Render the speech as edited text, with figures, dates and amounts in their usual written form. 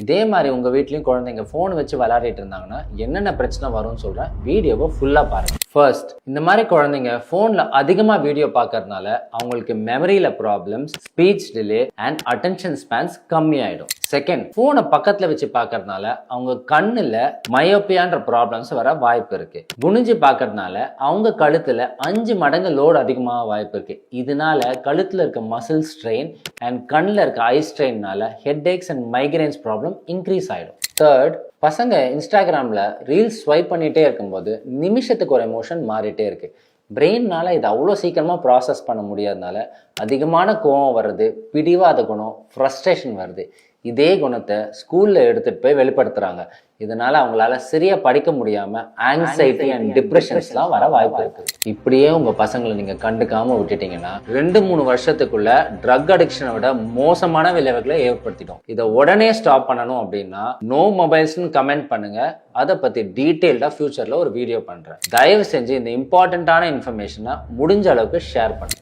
இதே மாதிரி உங்க வீட்லயும் குழந்தைங்க போன் வச்சு விளையாடிட்டு இருந்தாங்கன்னா என்னென்ன பிரச்சனை வரும்னு சொல்றேன். வீடியோவை ஃபுல்லா பாருங்க. ஃபர்ஸ்ட், இந்த மாதிரி குழந்தைங்க போன்ல அதிகமா வீடியோ பார்க்கறதுனால அவங்களுக்கு மெமரியில problems, speech delay and attention spans கம்மி ஆயிடும். செகண்ட், போனை பக்கத்துல வச்சு பார்க்கறதுனால அவங்க கண்ணுல மயோப்பியான்ற ப்ராப்ளம்ஸ் வர வாய்ப்பு இருக்கு. குனிஞ்சு பார்க்கறதுனால அவங்க கழுத்துல 5 மடங்கு லோடு அதிகமாக வாய்ப்பு இருக்கு. இதனால கழுத்துல இருக்க மசில் ஸ்ட்ரெயின் அண்ட் கண்ணில் இருக்க ஐ ஸ்ட்ரெயின்னால headaches and migraines problem increase ஆயிடும். தேர்ட், பசங்க இன்ஸ்டாகிராமில் ரீல்ஸ் ஸ்வைப் பண்ணிகிட்டே இருக்கும்போது நிமிஷத்துக்கு ஒரு எமோஷன் மாறிட்டே இருக்கு. பிரெயின்னால இது அவ்வளோ சீக்கிரமாக ப்ராசஸ் பண்ண முடியாதனால அதிகமான கோவம் வருது, பிடிவாத குணம், ஃப்ரஸ்ட்ரேஷன் வருது. இதே குணத்தை ஸ்கூலில் எடுத்துகிட்டு போய் வெளிப்படுத்துகிறாங்க. இதனால் அவங்களால சரியாக படிக்க முடியாமல் ஆங்ஸைட்டி அண்ட் டிப்ரெஷன்ஸ்லாம் வர வாய்ப்பு இருக்குது. இப்படியே உங்கள் பசங்களை நீங்கள் கண்டுக்காமல் விட்டுட்டீங்கன்னா 2-3 வருஷத்துக்குள்ள ட்ரக் அடிக்ஷனை விட மோசமான விளைவுகளை ஏற்படுத்திடும். இதை உடனே ஸ்டாப் பண்ணணும் அப்படின்னா நோ மொபைல்ஸ்னு கமெண்ட் பண்ணுங்க. அதை பற்றி டீட்டெயில்டாக ஃபியூச்சரில் ஒரு வீடியோ பண்ணுறேன். தயவு செஞ்சு இந்த இம்பார்ட்டண்ட்டான இன்ஃபர்மேஷனை முடிஞ்ச அளவுக்கு ஷேர் பண்ணுங்க.